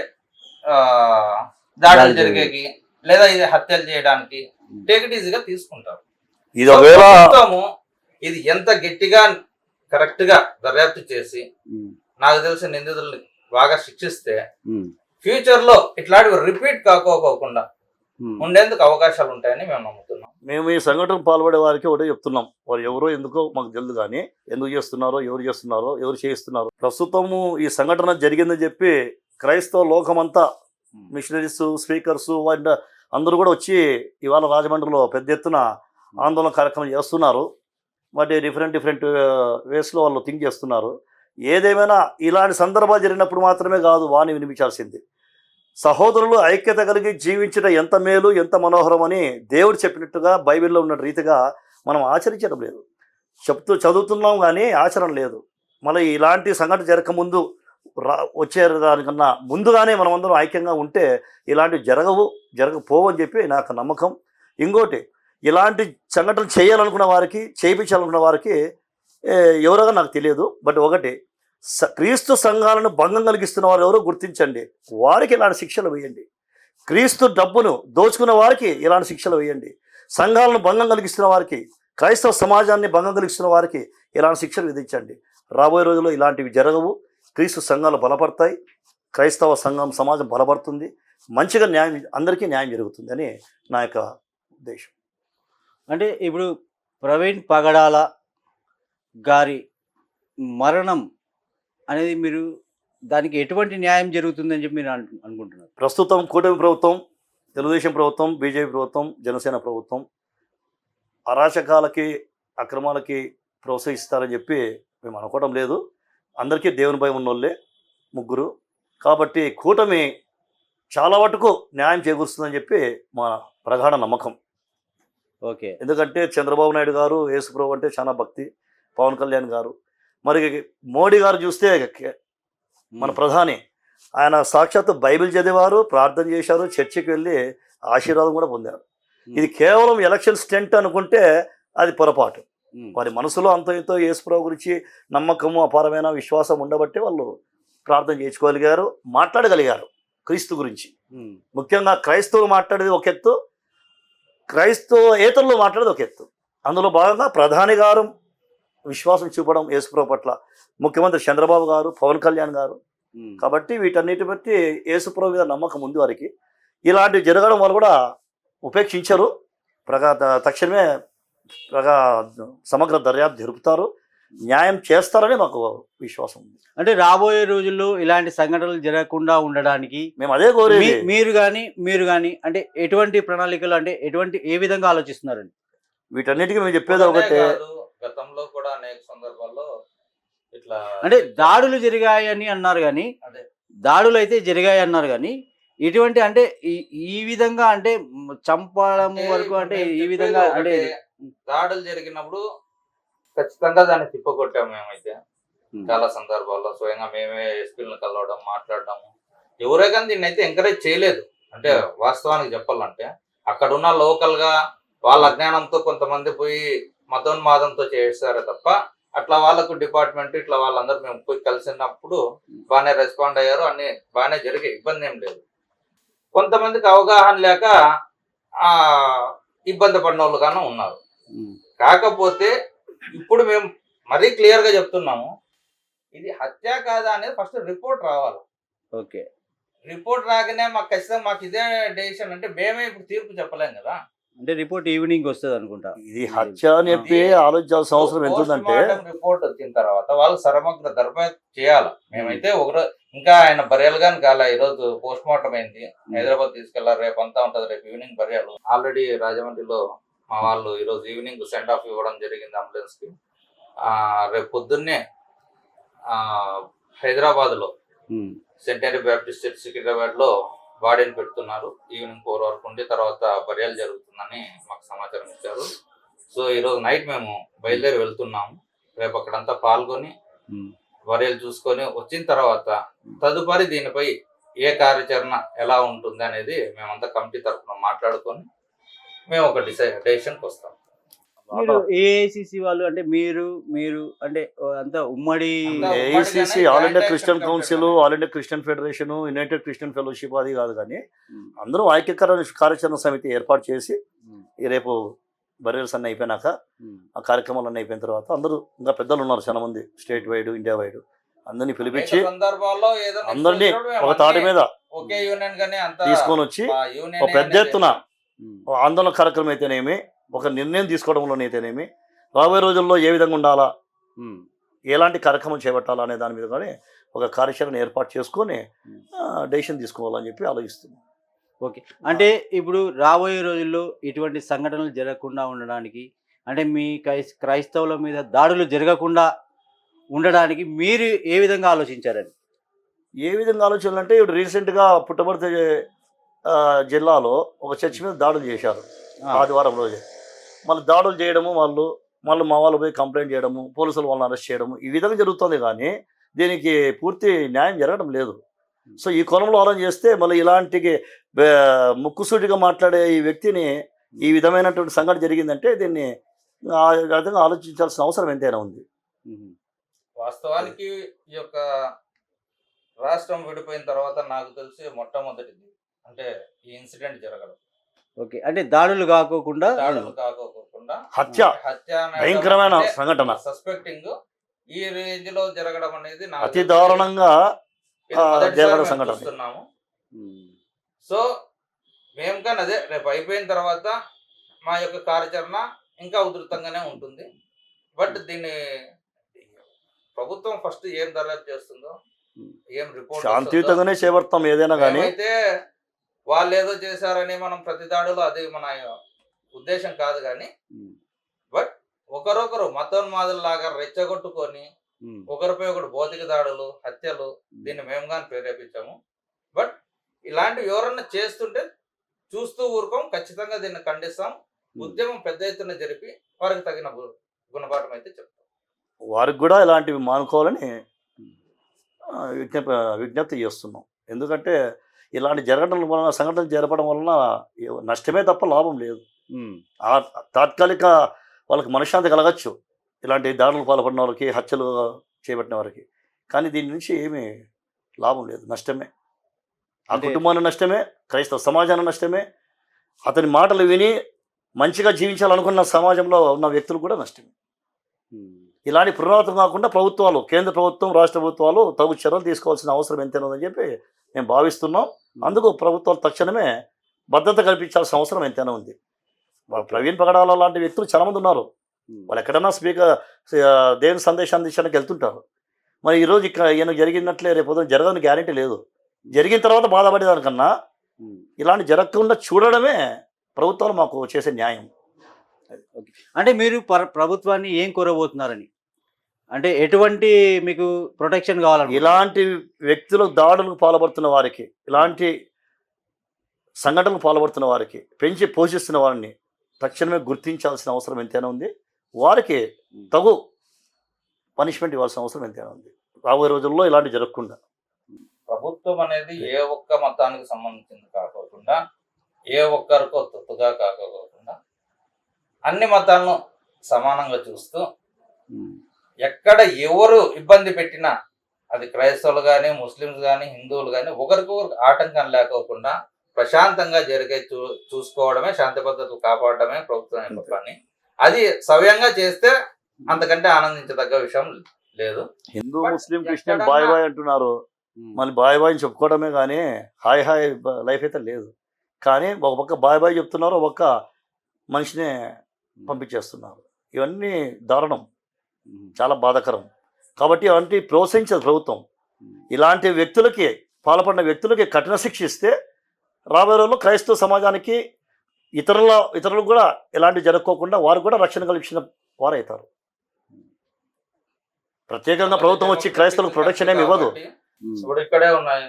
దాడులు జరిగేకి లేదా ఇది హత్యలు చేయడానికి టేక్ ఇట్ ఈజీగా తీసుకుంటారు. ప్రభుత్వము ఇది ఎంత గట్టిగా కరెక్ట్ గా దర్యాప్తు చేసి నాకు తెలిసిన నిందితుల్ని బాగా శిక్షిస్తే ఫ్యూచర్ లో ఇట్లాంటివి రిపీట్ కాకోకుండా ఉండేందుకు అవకాశాలు ఉంటాయని మేము నమ్ముతున్నాం. మేము ఈ సంఘటన పాల్పడే వారికి ఒకటే చెప్తున్నాం, వారు ఎవరో ఎందుకో మాకు తెలియదు, కానీ ఎందుకు చేస్తున్నారో, ఎవరు చేస్తున్నారో, ఎవరు చేయిస్తున్నారో. ప్రస్తుతము ఈ సంఘటన జరిగిందని చెప్పి క్రైస్తవ లోకమంతా మిషనరీస్, స్పీకర్స్ అందరూ కూడా వచ్చి ఇవాళ రాజమండ్రిలో పెద్ద ఎత్తున ఆందోళన కార్యక్రమం చేస్తున్నారు. వాటి డిఫరెంట్ వేస్లో వాళ్ళు థింక్ చేస్తున్నారు. ఏదేమైనా ఇలాంటి సందర్భాలు జరిగినప్పుడు మాత్రమే కాదు వాణి వినిపించాల్సింది. సహోదరులు ఐక్యత కలిగి జీవించడం ఎంత మేలు, ఎంత మనోహరం అని దేవుడు చెప్పినట్టుగా బైబిల్లో ఉన్న రీతిగా మనం ఆచరించడం లేదు. చదువుతున్నాం కానీ ఆచరణ లేదు. మళ్ళీ ఇలాంటి సంఘటన జరగకముందు వచ్చే దానికన్నా ముందుగానే మనమందరం ఐక్యంగా ఉంటే ఇలాంటివి జరగకపోవని చెప్పి నాకు నమ్మకం. ఇంకోటి, ఇలాంటి సంఘటనలు చేయాలనుకున్న వారికి, చేయించాలనుకున్న వారికి ఎవరో నాకు తెలియదు. బట్ ఒకటి, క్రీస్తు సంఘాలను భంగం కలిగిస్తున్న వారు ఎవరో గుర్తించండి, వారికి ఇలాంటి శిక్షలు వేయండి. క్రీస్తు డబ్బును దోచుకున్న వారికి ఇలాంటి శిక్షలు వేయండి. సంఘాలను భంగం కలిగిస్తున్న వారికి, క్రైస్తవ సమాజాన్ని భంగం కలిగిస్తున్న వారికి ఇలాంటి శిక్షలు విధించండి. రాబోయే రోజుల్లో ఇలాంటివి జరగవు. క్రీస్తు సంఘాలు బలపడతాయి, క్రైస్తవ సమాజం బలపడుతుంది, మంచిగా అందరికీ న్యాయం జరుగుతుంది అని నా యొక్క ఉద్దేశం. అంటే ఇప్పుడు ప్రవీణ్ పగడాల గారి మరణం అనేది మీరు దానికి ఎటువంటి న్యాయం జరుగుతుందని చెప్పి మీరు అనుకుంటున్నారు? ప్రస్తుతం కూటమి ప్రభుత్వం, తెలుగుదేశం ప్రభుత్వం, బీజేపీ ప్రభుత్వం, జనసేన ప్రభుత్వం అరాచకాలకి, అక్రమాలకి ప్రోత్సహిస్తారని చెప్పి మేము అనుకోవడం లేదు. అందరికీ దేవుని భయం ఉన్నోళ్ళే ముగ్గురు. కాబట్టి కూటమి చాలా మటుకు న్యాయం చేకూరుస్తుందని చెప్పి మా ప్రగాఢ నమ్మకం. ఓకే. ఎందుకంటే చంద్రబాబు నాయుడు గారు, యేసుప్రభు అంటే చాలా భక్తి, పవన్ కళ్యాణ్ గారు, మరి మోడీ గారు చూస్తే మన ప్రధాని, ఆయన సాక్షాత్తు బైబిల్ చదివారు, ప్రార్థన చేశారు, చర్చికి వెళ్ళి ఆశీర్వాదం కూడా పొందారు. ఇది కేవలం ఎలక్షన్ స్టెంట్ అనుకుంటే అది పొరపాటు. వారి మనసులో అంత ఇంతో యేసుప్రభు గురించి నమ్మకము, అపారమైన విశ్వాసం ఉండబట్టే వాళ్ళు ప్రార్థన చేసుకోగలిగారు, మాట్లాడగలిగారు క్రీస్తు గురించి. ముఖ్యంగా క్రైస్తవులు మాట్లాడేది ఒక ఎత్తు, క్రైస్తవేతరులు మాట్లాడేది ఒక ఎత్తు. అందులో భాగంగా ప్రధాని గారు విశ్వాసం చూపడం యేసుప్రభు పట్ల, ముఖ్యమంత్రి చంద్రబాబు గారు, పవన్ కళ్యాణ్ గారు. కాబట్టి వీటన్నిటి బట్టి యేసుప్రభు మీద నమ్మకం ఉంది వారికి. ఇలాంటివి జరగడం వల్ల కూడా ఉపేక్షించరు. తక్షణమే సమగ్ర దర్యాప్తు జరుపుతారు, న్యాయం చేస్తారని మాకు విశ్వాసం ఉంది. అంటే రాబోయే రోజుల్లో ఇలాంటి సంఘటనలు జరగకుండా ఉండడానికి మేము అదే కోరేది. మీరు కానీ అంటే ఎటువంటి ప్రణాళికలు, అంటే ఏ విధంగా ఆలోచిస్తున్నారండి? వీటన్నిటికీ మేము చెప్పేది ఒకటే, గతంలో కూడా అనేక సందర్భాల్లో ఇట్లా అంటే దాడులు జరిగాయని అన్నారు కానీ, దాడులు అయితే జరిగాయి అన్నారు కానీ ఇటువంటి అంటే ఈ విధంగా అంటే చంపడం వరకు అంటే ఈ విధంగా అంటే దాడులు జరిగినప్పుడు ఖచ్చితంగా దాన్ని తిప్పకొట్టాము. మేమైతే చాలా సందర్భాల్లో స్వయంగా మేమే ఎస్పీలను కలవడం, మాట్లాడడం, ఎవరే కానీ దీన్ని అయితే ఎంకరేజ్ చేయలేదు. అంటే వాస్తవానికి చెప్పాలంటే అక్కడ ఉన్న లోకల్ గా వాళ్ళ అజ్ఞానంతో కొంతమంది పోయి మతోన్మాదంతో చేస్తారే తప్ప అట్లా వాళ్ళకు డిపార్ట్మెంట్ ఇట్లా వాళ్ళందరూ మేము పోయి కలిసినప్పుడు బాగానే రెస్పాండ్ అయ్యారు, అన్ని బాగానే జరిగే, ఇబ్బంది ఏం లేదు. కొంతమందికి అవగాహన లేక ఇబ్బంది పడిన వాళ్ళు గాను ఉన్నారు. కాకపోతే ఇప్పుడు మేము మరీ క్లియర్ గా చెప్తున్నాము, ఇది హత్య కాదా అనేది ఫస్ట్ రిపోర్ట్ రావాలి. ఓకే, రిపోర్ట్ రాగానే మాకు ఖచ్చితంగా మాకు ఇదే డెసిషన్ అంటే మేమే ఇప్పుడు తీర్పు చెప్పలేం కదా. అంటే రిపోర్ట్ ఈవినింగ్ వస్తుంది అనుకుంటా. ఇది హత్య అని చెప్పి ఆలోచించాల్సిన అవసరం ఎంతుందంటే, రిపోర్ట్ వచ్చిన తర్వాత వాళ్ళు సమగ్ర దర్యాప్తు చేయాలి. మేమైతే ఇంకా ఆయన బర్యాలు కానీ కాలే. ఈరోజు పోస్ట్ మార్టం అయింది, హైదరాబాద్ తీసుకెళ్లారు, రేపు అంతా ఉంటది, రేపు ఈవినింగ్ బర్యాలు. ఆల్రెడీ రాజమండ్రిలో మా వాళ్ళు ఈరోజు ఈవినింగ్ సెండ్ ఆఫ్ ఇవ్వడం జరిగింది అంబులెన్స్ కి. రేపు పొద్దున్నే హైదరాబాద్ లో సెంటరీ బ్యాప్టిస్ట్ చర్చ్ సికింద్రాబాద్ లో బాడీని పెడుతున్నారు. ఈవినింగ్ 4 వరకు ఉండి తర్వాత బర్యాలు జరుగుతుందని మాకు సమాచారం ఇచ్చారు. సో ఈరోజు నైట్ మేము బయలుదేరి వెళ్తున్నాము. రేపు అక్కడంతా పాల్గొని బర్యాలు చూసుకొని వచ్చిన తర్వాత తదుపరి దీనిపై ఏ కార్యాచరణ ఎలా ఉంటుంది అనేది మేమంతా కమిటీ తరఫున మాట్లాడుకొని మేము ఒక డెసిషన్కి వస్తాం. మీరు ఏఐసిసి వాళ్ళు అంటే మీరు అంటే అంతా ఉమ్మడి AICC all India Christian council, all India Christian federation, United Christian fellowship అది కాదు, కానీ అందరూ ఐక్యకరణ కార్యాచరణ సమితి ఏర్పాటు చేసి రేపు బరియల్స్ అన్నీ అయిపోయినాక ఆ కార్యక్రమాలు అన్నీ అయిపోయిన తర్వాత అందరూ ఇంకా పెద్దలు ఉన్నారు చాలా మంది, స్టేట్ వైడ్, ఇండియా వైడ్, అందరినీ పిలిపించి సందర్భాల్లో అందరినీ ఒక తాటి మీద ఒకే యూనియన్ గానీ తీసుకొని వచ్చి ఒక పెద్ద ఎత్తున ఆందోళన కార్యక్రమం అయితేనేమి, ఒక నిర్ణయం తీసుకోవడంలోనైతేనేమి, రాబోయే రోజుల్లో ఏ విధంగా ఉండాలా, ఎలాంటి కార్యక్రమం చేపట్టాలా అనే దాని మీద కానీ ఒక కార్యాచరణ ఏర్పాటు చేసుకొని డెసిషన్ తీసుకోవాలని చెప్పి ఆలోచిస్తున్నాం. ఓకే. అంటే ఇప్పుడు రాబోయే రోజుల్లో ఇటువంటి సంఘటనలు జరగకుండా ఉండడానికి, అంటే మీ క్రైస్తవుల మీద దాడులు జరగకుండా ఉండడానికి మీరు ఏ విధంగా ఆలోచించారండి? ఏ విధంగా ఆలోచనలు అంటే, ఇప్పుడు రీసెంట్గా పుట్టపర్తి జిల్లాలో ఒక చర్చి మీద దాడులు చేశారు ఆదివారం రోజే. మళ్ళీ దాడులు చేయడము, మళ్ళీ మా వాళ్ళు పోయి కంప్లైంట్ చేయడము, పోలీసులు వాళ్ళని అరెస్ట్ చేయడము, ఈ విధంగా జరుగుతుంది. కానీ దీనికి పూర్తి న్యాయం జరగడం లేదు. సో ఈ కోణంలో ఆలోచన చేస్తే మళ్ళీ ఇలాంటి ముక్కుసూటిగా మాట్లాడే ఈ వ్యక్తిని ఈ విధమైనటువంటి సంఘటన జరిగిందంటే దీన్ని ఆ విధంగా ఆలోచించాల్సిన అవసరం ఎంతైనా ఉంది. వాస్తవానికి ఈ యొక్క రాష్ట్రం విడిపోయిన తర్వాత నాకు తెలిసి మొట్టమొదటిది అంటే ఈ ఇన్సిడెంట్ జరగడం. ఓకే. అంటే దాడులు కాకోకుండా హత్య భయంకరమైన సంఘటన, సస్పెక్టింగ్ ఈ రేంజ్ లో జరగడం అనేది అతి దారుణంగా చూస్తున్నాము. సో మేము కానీ అదే రేపు అయిపోయిన తర్వాత మా యొక్క కార్యాచరణ ఇంకా ఉధృతంగానే ఉంటుంది. బట్ దీన్ని ప్రభుత్వం ఫస్ట్ ఏం దర్యాప్తు చేస్తుందో, ఏం రిపోర్ట్ శాంతియుతంగానే చేపడతాం ఏదైనా కానీ. అయితే వాళ్ళు ఏదో చేశారని మనం ప్రతి దాడులో అది మన ఉద్దేశం కాదు. కానీ బట్ ఒకరొకరు మతోన్మాదుల్లాగా రెచ్చగొట్టుకొని ఒకరిపై ఒకరు భౌతిక దాడులు, హత్యలు దీన్ని మేము కానీ ప్రేరేపించాము. బట్ ఇలాంటివి ఎవరన్నా చేస్తుంటే చూస్తూ ఊరుకోం, ఖచ్చితంగా దీన్ని ఖండిస్తాం. ఉద్యమం పెద్ద ఎత్తున జరిపి వారికి తగిన గుణపాఠం అయితే చెప్తాం. వారికి కూడా ఇలాంటివి మానుకోవాలని విజ్ఞప్తి చేస్తున్నాం. ఎందుకంటే ఇలాంటి సంఘటనలు జరపడం వలన నష్టమే తప్ప లాభం లేదు. తాత్కాలిక వాళ్ళకి మనశ్శాంతి కలగచ్చు ఇలాంటి దాడులకు పాల్పడిన వాళ్ళకి, హత్యలు చేపట్టిన వారికి. కానీ దీని నుంచి ఏమీ లాభం లేదు, నష్టమే. ఆ కుటుంబాన్ని నష్టమే, క్రైస్తవ సమాజాన్ని నష్టమే, అతని మాటలు విని మంచిగా జీవించాలనుకున్న సమాజంలో ఉన్న వ్యక్తులు కూడా నష్టమే. ఇలాంటి పునరావృతం కాకుండా ప్రభుత్వాలు, కేంద్ర ప్రభుత్వం, రాష్ట్ర ప్రభుత్వాలు తగు చర్యలు తీసుకోవాల్సిన అవసరం ఎంతైనా ఉందని చెప్పి మేము భావిస్తున్నాం. అందుకు ప్రభుత్వాలు తక్షణమే భద్రత కల్పించాల్సిన అవసరం ఎంతైనా ఉంది. ప్రవీణ్ పగడాల లాంటి వ్యక్తులు చాలామంది ఉన్నారు. వాళ్ళు ఎక్కడైనా దేవుని సందేశాన్ని అందించడానికి వెళ్తుంటారు. మరి ఈరోజు ఇక్కడ ఈయన జరిగినట్లే రేపు జరగని గ్యారెంటీ లేదు. జరిగిన తర్వాత బాధపడేదానికన్నా ఇలాంటి జరగకుండా చూడడమే ప్రభుత్వాలు మాకు చేసే న్యాయం. అంటే మీరు ప్రభుత్వాన్ని ఏం కోరబోతున్నారని, అంటే ఎటువంటి మీకు ప్రొటెక్షన్ కావాలని? ఇలాంటి వ్యక్తులకు దాడులకు పాల్పడుతున్న వారికి, ఇలాంటి సంఘటనలకు పాల్పడుతున్న వారికి, పెంచి పోషిస్తున్న వారిని తక్షణమే గుర్తించాల్సిన అవసరం ఎంతైనా ఉంది. వారికి తగు పనిష్మెంట్ ఇవ్వాల్సిన అవసరం ఎంతైనా ఉంది. రాబోయే రోజుల్లో ఇలాంటి జరగకుండా ప్రభుత్వం అనేది ఏ ఒక్క మతానికి సంబంధించింది కాకోకుండా, ఏ ఒక్కరికో తొత్తుగా కాకోకుండా అన్ని మతాలను సమానంగా చూస్తూ ఎక్కడ ఎవరు ఇబ్బంది పెట్టినా, అది క్రైస్తవులు కానీ, ముస్లింస్ కానీ, హిందువులు కానీ, ఒకరికొకరు ఆటంకం లేకోకుండా ప్రశాంతంగా జరిగే చూసుకోవడమే, శాంతి భద్రతలు కాపాడడమే ప్రభుత్వం యొక్క పని. అది సవ్యంగా చేస్తే అంతకంటే ఆనందించదగ్గ విషయం లేదు. హిందూ, ముస్లిం, క్రిస్టియన్ బాయ్ బాయ్ అంటున్నారు. మళ్ళీ బాయ్ బాయ్ చెప్పుకోవడమే కానీ హాయ్ హాయ్ లైఫ్ అయితే లేదు. కానీ ఒక పక్క బాయ్ బాయ్ చెప్తున్నారు, ఒక పక్క మనిషినే పంపించేస్తున్నారు. ఇవన్నీ దారుణం, చాలా బాధాకరం. కాబట్టి ఇలాంటి ప్రోత్సహించదు ప్రభుత్వం. ఇలాంటి వ్యక్తులకి, పాల్పడిన వ్యక్తులకి కఠిన శిక్ష ఇస్తే రాబోయే రోజుల్లో క్రైస్తవ సమాజానికి, ఇతరులకు కూడా ఇలాంటి జరగకోకుండా వారు కూడా రక్షణ కల్పించిన వారవుతారు. ప్రత్యేకంగా ప్రభుత్వం వచ్చి క్రైస్తవులకు ప్రొటెక్షన్ ఏమి ఇవ్వదు. ఇప్పుడు ఇక్కడే ఉన్నాయి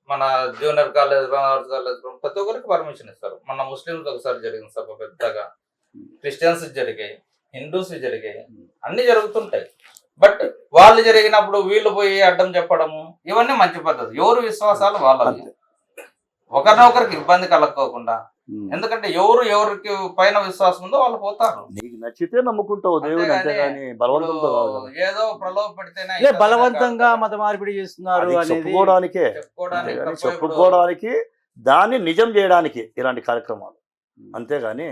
మన జూనియర్ కాలేజ్, కాలేజ్, ప్రతి ఒక్కరికి పర్మిషన్ ఇస్తారు. మన ముస్లింస్ ఒకసారి జరిగింది సభ పెద్దగా, క్రిస్టియన్స్ జరిగాయి, హిందూస్ జరిగాయి, అన్ని జరుగుతుంటాయి. బట్ వాళ్ళు జరిగినప్పుడు వీళ్ళు పోయి అడ్డం చెప్పడము, ఇవన్నీ మంచి పద్ధతి. ఎవరు విశ్వాసాలు వాళ్ళవి. ఒకరినొకరికి ఇబ్బంది కలగకోకుండా, ఎందుకంటే ఎవరికి పైన విశ్వాసం ఉందో వాళ్ళు పోతారు. నీకు నచ్చితే నమ్ముకుంటావు దేవుని, అంతేగాని బలవంతంతో కాదు కదా. ఏదో ప్రలోభ పెడితేనే లే బలవంతంగా మత మార్పిడి చేస్తున్నారు అది అనేది చెప్పుకోవడానికే, చెప్పుకోవడానికి అంతేగాని తప్ప ఇప్పుడు చెప్పుకోవడానికి దాన్ని నిజం చేయడానికి ఇలాంటి కార్యక్రమాలు, అంతేగాని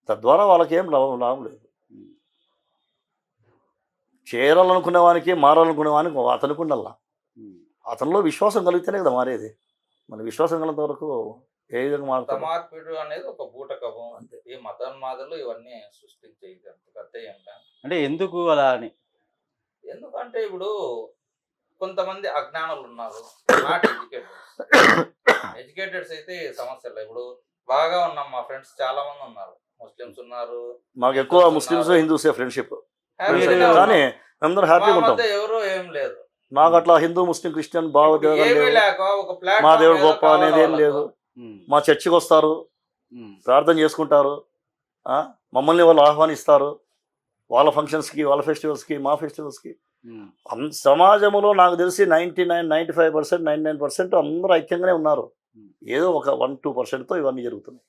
తద్వారా వాళ్ళకి ఏం లాభం లేదు. చేరాలనుకునే వానికి మారాలనుకునే వానికి అతనికి ఉండాలా, అతనిలో విశ్వాసం కలిగితేనే కదా మారేది. మన విశ్వాసం కలిగినంత వరకు ఏ విధంగా మత మారుతాం. మార్పిడి అనేది ఒక బూటకము. ఈ మతోన్మాదులు ఇవన్నీ సృష్టించాయి అంటే ఎందుకు అలా అని? ఎందుకంటే ఇప్పుడు కొంతమంది అజ్ఞానులు ఉన్నారు, నాట్ ఎడ్యుకేటెడ్స్ అయితే ఈ సమస్య లేదు. ఇప్పుడు బాగా ఉన్నాం, మా ఫ్రెండ్స్ చాలా మంది ఉన్నారు, ముస్లిమ్స్ ఉన్నారు, మాకు ఎక్కువ ముస్లిమ్స్ హిందూసే ఫ్రెండ్షిప్, హ్యాపీగానే కానీ ఉన్నాం. అందరూ మా హ్యాపీగా ఉంటాం. మధ్య ఎవరు ఏం లేదు. నాకు అట్లా హిందూ ముస్లిం క్రిస్టియన్ భావోద్వేగం ఏమీ లేవు. లేక ఒక మా ప్లాట్ఫామ్ దేవుడు ఏదో గొప్ప కావాలా అనేది ఏం వాళ్ళకు. లేదు. మా చర్చికి వస్తారు, ప్రార్థన చేసుకుంటారు, మమ్మల్ని వాళ్ళు ఆహ్వానిస్తారు వాళ్ళ ఫంక్షన్స్కి, వాళ్ళ ఫెస్టివల్స్కి, మా ఫెస్టివల్స్కి. సమాజంలో నాకు తెలిసి 95%, 99% అందరూ ఐక్యంగానే ఉన్నారు. ఏదో ఒక 1-2%తో ఇవన్నీ జరుగుతున్నాయి.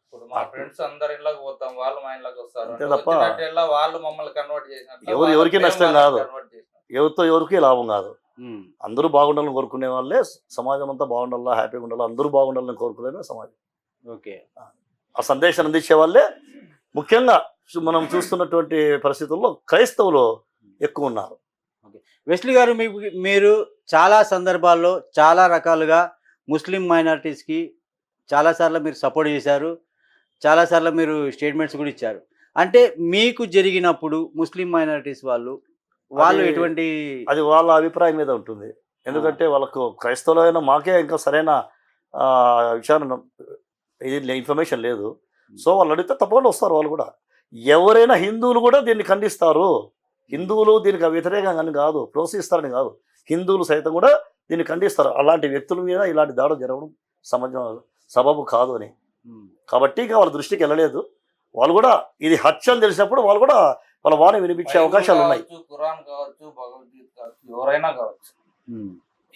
ఇప్పుడు మా ఫ్రెండ్స్ అందరి ఇళ్ళకి పోతాం, వాళ్ళు మా ఇళ్ళకి వస్తారు. అంతే అంటే తప్ప వచ్చినట్టు ఇళ్ళ వాళ్ళు మమ్మల్ని కన్వర్ట్ చేసినట్లు, ఎవరికి వాళ్ళ నష్టం ప్రేమ కాదు. వాళ్ళని convert చేసినట్లు. ఎవరికి లాభం కాదు. అందరూ బాగుండాలని కోరుకునే వాళ్ళే సమాజం అంతా బాగుండాలా, హ్యాపీగా ఉండాలా, అందరూ బాగుండాలని కోరుకునే సమాజం. ఓకే, ఆ సందేశాన్ని అందించే వాళ్ళే ముఖ్యంగా మనం చూస్తున్నటువంటి పరిస్థితుల్లో క్రైస్తవులు ఎక్కువ ఉన్నారు. వెస్లీ గారు, మీరు చాలా సందర్భాల్లో చాలా రకాలుగా ముస్లిం మైనారిటీస్కి చాలాసార్లు మీరు సపోర్ట్ చేశారు, చాలాసార్లు మీరు స్టేట్మెంట్స్ కూడా ఇచ్చారు. అంటే మీకు జరిగినప్పుడు ముస్లిం మైనారిటీస్ వాళ్ళు ఎటువంటి అది వాళ్ళ అభిప్రాయం మీద ఉంటుంది. ఎందుకంటే వాళ్ళకు క్రైస్తవులైన మాకే ఇంకా సరైన విషయాన్ని ఇది ఇన్ఫర్మేషన్ లేదు. సో వాళ్ళు అడిగితే తప్పకుండా వస్తారు. వాళ్ళు కూడా ఎవరైనా హిందువులు కూడా దీన్ని ఖండిస్తారు. హిందువులు దీనికి వ్యతిరేకంగా అని కాదు, ప్రోత్సహిస్తారని కాదు, హిందువులు సైతం కూడా దీన్ని ఖండిస్తారు. అలాంటి వ్యక్తుల మీద ఇలాంటి దాడులు జరగడం సబబు కాదు అని. కాబట్టి ఇక వాళ్ళ దృష్టికి వెళ్ళలేదు. వాళ్ళు కూడా ఇది హత్య అని తెలిసినప్పుడు వాళ్ళు కూడా వాళ్ళ వాణి వినిపించే అవకాశాలు ఉన్నాయి. ఖురాన్ కావచ్చు, భగవద్గీత కావచ్చు, ఎవరైనా కావచ్చు,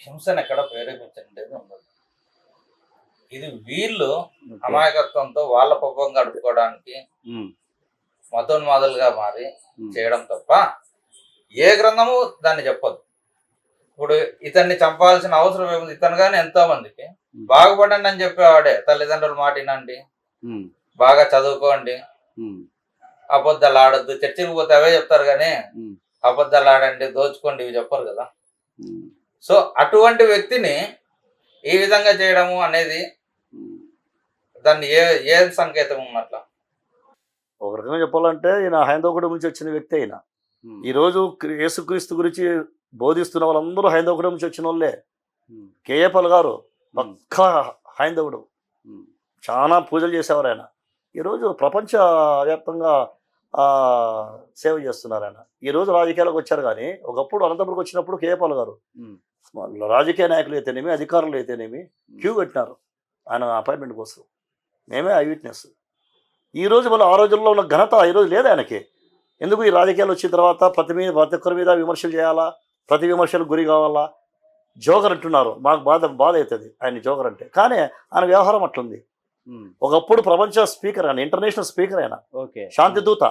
హింసను ఎక్కడ ప్రేరేపించండి ఉండదు. ఇది వీళ్ళు అమాయకత్వంతో వాళ్ళ పాపం గడుపుకోవడానికి మతోన్మాదులుగా మారి చేయడం తప్ప ఏ గ్రంథము దాన్ని చెప్పదు. ఇప్పుడు ఇతన్ని చంపాల్సిన అవసరం ఏముంది? ఇతను కానీ ఎంతో మందికి బాగుపడండి అని చెప్పేవాడే, తల్లిదండ్రుల మాట వినండి, బాగా చదువుకోండి, అబద్ధాలు ఆడద్దు, చర్చికి పోతే అవే చెప్తారు కానీ అబద్ధాలు ఆడండి, దోచుకోండి ఇవి చెప్పరు కదా. సో అటువంటి వ్యక్తిని ఈ విధంగా చేయడము అనేది దాన్ని ఏ సంకేతం ఉన్నట్ల? ఒక రకంగా చెప్పాలంటే ఈయన హైందవకుడి నుంచి వచ్చిన వ్యక్తి. అయినా ఈరోజు యేసుక్రీస్తు గురించి బోధిస్తున్న వాళ్ళందరూ హైందవకుడి నుంచి వచ్చిన వాళ్ళే. కేఏపల్ గారు పక్కా హైందవుడు, చాలా పూజలు చేసేవారు ఆయన. ఈరోజు ప్రపంచ వ్యాప్తంగా సేవ చేస్తున్నారు ఆయన. ఈరోజు రాజకీయాలకు వచ్చారు. కానీ ఒకప్పుడు అనంతపురంకి వచ్చినప్పుడు కేఏపాల్ గారు రాజకీయ నాయకులు అయితేనేమి, అధికారులు అయితేనేమి క్యూ పెట్టినారు ఆయన అపాయింట్మెంట్ కోసం. మేమే ఐ విట్నెస్. ఈరోజు మళ్ళీ ఆ రోజుల్లో ఉన్న ఘనత ఈరోజు లేదు ఆయనకి. ఎందుకు ఈ రాజకీయాలు వచ్చిన తర్వాత ప్రతి ఒక్కరి మీద విమర్శలు చేయాలా, ప్రతి విమర్శలకు గురి కావాలా? జోకర్ అంటున్నారు, మాకు బాధ అవుతుంది ఆయన జోకర్ అంటే. కానీ ఆయన వ్యవహారం అట్లుంది. ఒకప్పుడు ప్రపంచ స్పీకర్ ఆయన, ఇంటర్నేషనల్ స్పీకర్ ఆయన, శాంతి దూత.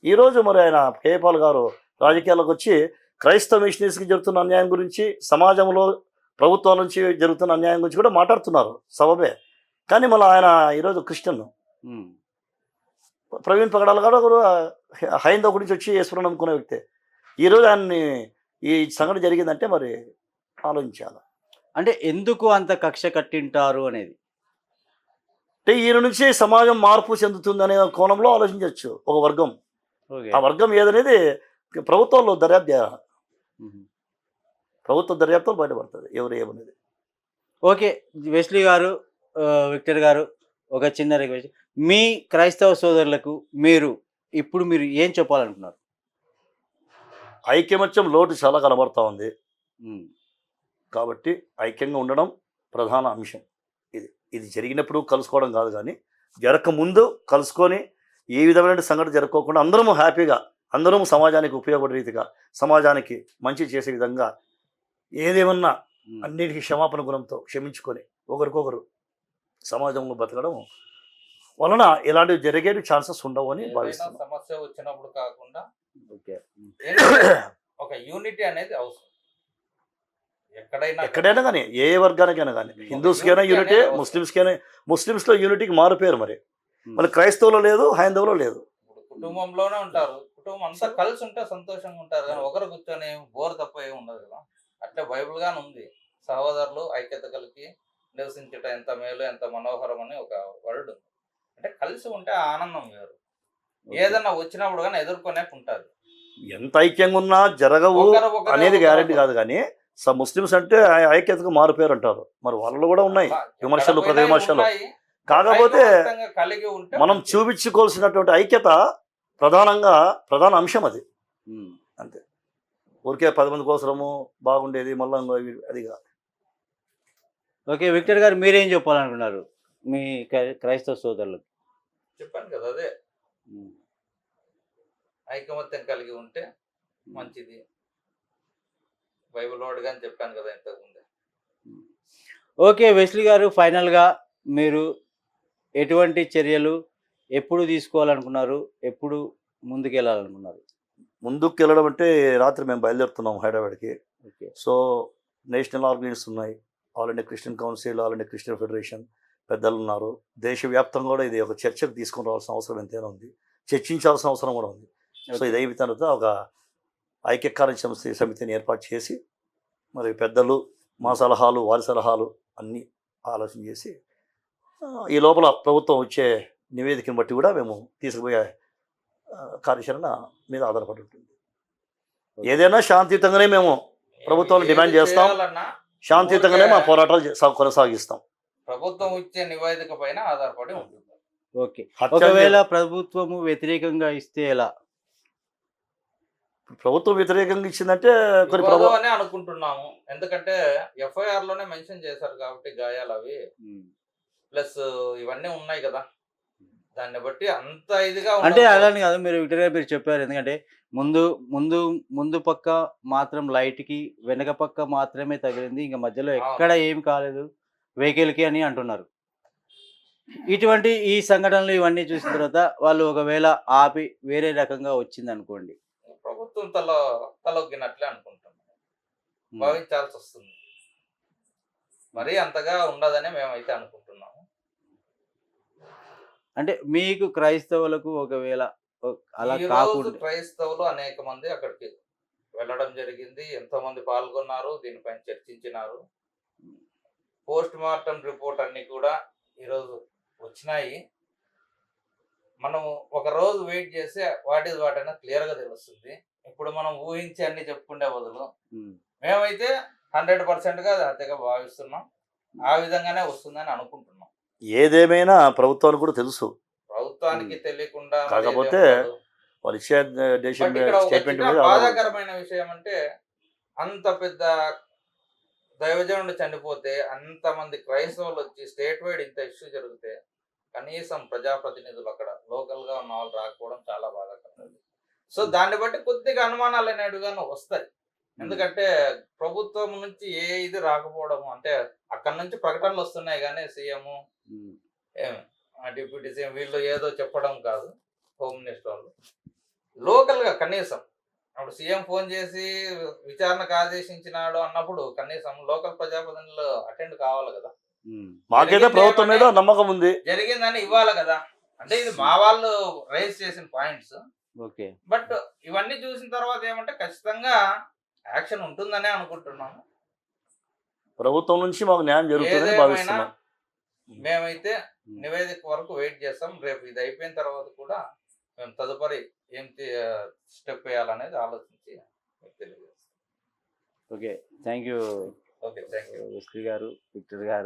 ఈరోజు మరి ఆయన కేపాల్ గారు రాజకీయాలకు వచ్చి క్రైస్తవ మిషనరీస్కి జరుగుతున్న అన్యాయం గురించి, సమాజంలో ప్రభుత్వాల నుంచి జరుగుతున్న అన్యాయం గురించి కూడా మాట్లాడుతున్నారు, సబబే. కానీ మళ్ళీ ఆయన ఈరోజు క్రిస్టియన్. ప్రవీణ్ పగడాల గారు హైందవ గురించి వచ్చి ఈశ్వరుని నమ్ముకునే వ్యక్తే. ఈరోజు ఆయన్ని ఈ సంఘటన జరిగిందంటే మరి ఆలోచించాలి. అంటే ఎందుకు అంత కక్ష కట్టింటారు అనేది, అంటే ఈయన నుంచి సమాజం మార్పు చెందుతుంది అనే కోణంలో ఆలోచించవచ్చు ఒక వర్గం. ఆ వర్గం ఏదనేది ప్రభుత్వంలో దర్యాప్తు, ప్రభుత్వ దర్యాప్తులు బయటపడుతుంది ఎవరు ఏమనేది. ఓకే వెస్లీ గారు, విక్టర్ గారు, ఒక చిన్న రిక్వెస్ట్. మీ క్రైస్తవ సోదరులకు మీరు ఏం చెప్పాలనుకున్నారు? ఐక్యమత్యం లోటు చాలా కనబడతా ఉంది. కాబట్టి ఐక్యంగా ఉండడం ప్రధాన అంశం. ఇది జరిగినప్పుడు కలుసుకోవడం కాదు, కానీ జరగకముందు కలుసుకొని ఏ విధమైన సంఘటన జరుపుకోకుండా అందరము హ్యాపీగా, అందరము సమాజానికి ఉపయోగపడే రీతిగా, సమాజానికి మంచి చేసే విధంగా ఏదేమన్నా అన్నిటికీ క్షమాపణ గుణంతో క్షమించుకొని ఒకరికొకరు సమాజంలో బతకడం వలన ఇలాంటివి జరిగే ఛాన్సెస్ ఉండవు అని ఏదైనా భావిస్తున్నాం. సమస్య వచ్చినప్పుడు కాకుండా ఓకే. ఏంటంటే ఒక యూనిటీ అనేది అవసరం ఎక్కడైనా ఎక్కడైనా కానీ ఏ వర్గానికైనా కానీ హిందూస్కైనా unity యూనిటీ, అనేది అవసరం. ముస్లిమ్స్కైనా, ముస్లిమ్స్లో యూనిటీకి మారుపేరు మరి ఉమ్. మన క్రైస్తవులో లేదు, హైందవులో లేదు. ఇప్పుడు కుటుంబంలోనే ఉంటారు, కుటుంబం అంతా కలిసి ఉంటే సంతోషంగా ఉంటారు కానీ ఒకరు కూర్చొని బోర్ తప్ప ఏమి ఉండదు కదా. అట్లా బైబిల్ గానే ఉంది, సహోదరులు ఐక్యత కలిగి నివసించట ఎంత మేలు ఎంత మనోహరం అని ఒక వర్డ్ ఉంది. అంటే కలిసి ఉంటే ఆ ఆనందం వేరు. ఏదన్నా వచ్చినప్పుడు కానీ ఎదుర్కొనే ఉంటారు. ఎంత ఐక్యంగా ఉన్నా జరగవు ఒకరు అనేది ఒకరు గ్యారెంటీ ఒకరు. కాదు, కానీ ముస్లిమ్స్ అంటే ఐక్యతకు మారుపేరు అంటారు. మరి వాళ్ళలో కూడా ఉన్నాయి అలా విమర్శలు, ఎక్కడ పోయినా ప్రతివిమర్శలు. ఉన్నాయి. కాకపోతే ఐకమత్యంగా కలిగి ఉంటే మనం మంచిది. చూపించుకోవాల్సినటువంటి ఐక్యత ప్రధాన అంశం అది. ఉమ్. అంతే, ఊరికే 10 మంది కోసము బాగుండేది మళ్ళీ అది కాదు. ఓకే, విక్టర్ గారు మీరేం చెప్పాలనుకున్నారు మీ క్రైస్తవ సోదరులకు? చెప్పాను కదా అదే, ఉమ్. ఐకమత్యం కలిగి ఉంటే మంచిది. బైబిల్ వర్డ్ గాని చెప్పాను కదా ఇంతకుముందే. ఓకే వెస్లీ గారు, ఫైనల్గా మీరు ఎటువంటి చర్యలు ఎప్పుడు తీసుకోవాలనుకున్నారు, ఎప్పుడు ముందుకెళ్ళాలనుకున్నారు? ముందుకు వెళ్ళడం అంటే రాత్రి మేము బయలుదేరుతున్నాం హైదరాబాద్కి. ఓకే. సో నేషనల్ ఆర్గనైజేషన్స్ ఉన్నాయి, all India Christian council, all India Christian federation పెద్దలు ఉన్నారు. దేశవ్యాప్తంగా కూడా ఇది ఒక చర్చకు తీసుకొని రావాల్సిన అవసరం ఎంతైనా ఉంది, చర్చించాల్సిన అవసరం కూడా ఉంది. సో ఇది అయిన తర్వాత ఒక ఐక్యకార్య సమితిని ఏర్పాటు చేసి మరి పెద్దలు మా సలహాలు, వారి సలహాలు అన్నీ ఆలోచన చేసి ఈ లోపల ప్రభుత్వం వచ్చే నివేదికను బట్టి కూడా మేము తీసుకుపోయే కార్యాచరణ మీద ఆధారపడి ఉంటుంది. ఏదైనా శాంతియుతంగానే మేము ప్రభుత్వాన్ని డిమాండ్ ఏది చేస్తాం, చేయాలన్నా శాంతియుతంగానే మా పోరాటాలు కొనసాగిస్తాం. ప్రభుత్వం ఇచ్చే నివేదిక పైన ఆధారపడి ఉంటుంది. ఓకే. హత్య ఒకవేళ ప్రభుత్వము వ్యతిరేకంగా ఇస్తే ఎలా? ప్రభుత్వం వ్యతిరేకంగా ఇచ్చిందంటే కొన్ని ఇవ్వదు అని అనుకుంటున్నాము. ఎందుకంటే ఎఫ్ఐఆర్ లోనే మెన్షన్ చేశారు కాబట్టి గాయాలు అవి ప్లస్ ఇవన్నీ ఉన్నాయి కదా, దాన్ని బట్టి అంత ఇదిగా అంటే ఉండదు. అలానే కాదు, మీరు విక్టర్ గారు మీరు చెప్పారు, ఎందుకంటే ముందు ముందు ముందు పక్క మాత్రం లైట్కి, వెనక పక్క మాత్రమే తగిలింది, ఇంకా మధ్యలో ఎక్కడ ఏం కాలేదు వెహికల్కి అని అంటున్నారు. ఇటువంటి ఈ సంఘటనలు ఇవన్నీ చూసిన తర్వాత వాళ్ళు ఒకవేళ ఆపి వేరే రకంగా వచ్చింది అనుకోండి, ప్రభుత్వం తలొగ్గినట్లే అనుకుంటున్నాం, భావించాల్సి వస్తుంది. మరీ అంతగా ఉండదని మేమైతే అనుకుంటున్నాము. అంటే మీకు క్రైస్తవులకు ఒకవేళ అలా ఈ రోజు కాకుండా క్రైస్తవులు అనేక మంది అక్కడికి వెళ్ళడం జరిగింది, ఎంతో మంది పాల్గొన్నారు, దీనిపైన చర్చించినారు. పోస్ట్ మార్టం రిపోర్ట్ అన్ని కూడా ఈరోజు వచ్చినాయి. మనం ఒక రోజు వెయిట్ చేస్తే వాటైనా క్లియర్ గా తెలుస్తుంది. ఇప్పుడు మనం ఊహించి అన్ని చెప్పుకునే బదులు మేమైతే 100% గా అంతగా భావిస్తున్నాం, ఆ విధంగానే వస్తుందని అనుకుంటున్నాం. ఏదేమైనా ప్రభుత్వానికి కూడా తెలుసు, ప్రభుత్వానికి తెలియకుండా మరి కాకపోతే ఏదేం ఉండదు. వాళ్ళు ఇచ్చే దేశం బట్ ఇక్కడ ఒక స్టేట్మెంట్ చిన్న మీద ఆధారపడి బాధాకరమైన విషయం అంటే, అంత పెద్ద దైవజనుడు చనిపోతే అంతమంది క్రైస్తవులు వచ్చి స్టేట్ వైడ్ ఇంత ఇష్యూ జరిగితే కనీసం ప్రజాప్రతినిధులు అక్కడ లోకల్ గా ఉన్న వాళ్ళు రాకపోవడం చాలా బాధాకరం. సో దాన్ని బట్టి కొద్దిగా అనుమానాలు అనేటివిగాను వస్తాయి. ఎందుకంటే ప్రభుత్వం నుంచి ఏ ఇది రాకపోవడము, అంటే అక్కడ నుంచి ప్రకటనలు వస్తున్నాయి కానీ సీఎం డిప్యూటీ సీఎం వీళ్ళు ఏదో చెప్పడం కాదు, హోమ్ మినిస్టర్ వాళ్ళు లోకల్ గా కనీసం అప్పుడు సీఎం ఫోన్ చేసి విచారణకు ఆదేశించినాడు అన్నప్పుడు కనీసం లోకల్ ప్రజాప్రతినిధులు అటెండ్ కావాలి కదా. మాకైతే ప్రభుత్వం మీద నమ్మకం ఉంది, జరిగిందని ఇవ్వాలి కదా. అంటే ఇది మా వాళ్ళు రైజ్ చేసిన పాయింట్స్. ఓకే. బట్ ఇవన్నీ చూసిన తర్వాత ఏమంటే ఖచ్చితంగా యాక్షన్ ఉంటుందనే అనుకుంటున్నాము. ప్రభుత్వం నుంచి మాకు న్యాయం జరుగుతుందని ఏదేమైనా భావిస్తున్నాం. మేమైతే నివేదిక వరకు వెయిట్ చేస్తాం. రేపు ఇది అయిపోయిన తర్వాత కూడా మేము తదుపరి ఏం స్టెప్ వేయాలనేది ఆలోచించి మీకు తెలియజేస్తాం. Okay, thank you okay, thank you. Wesley గారు, విక్టర్ గారు.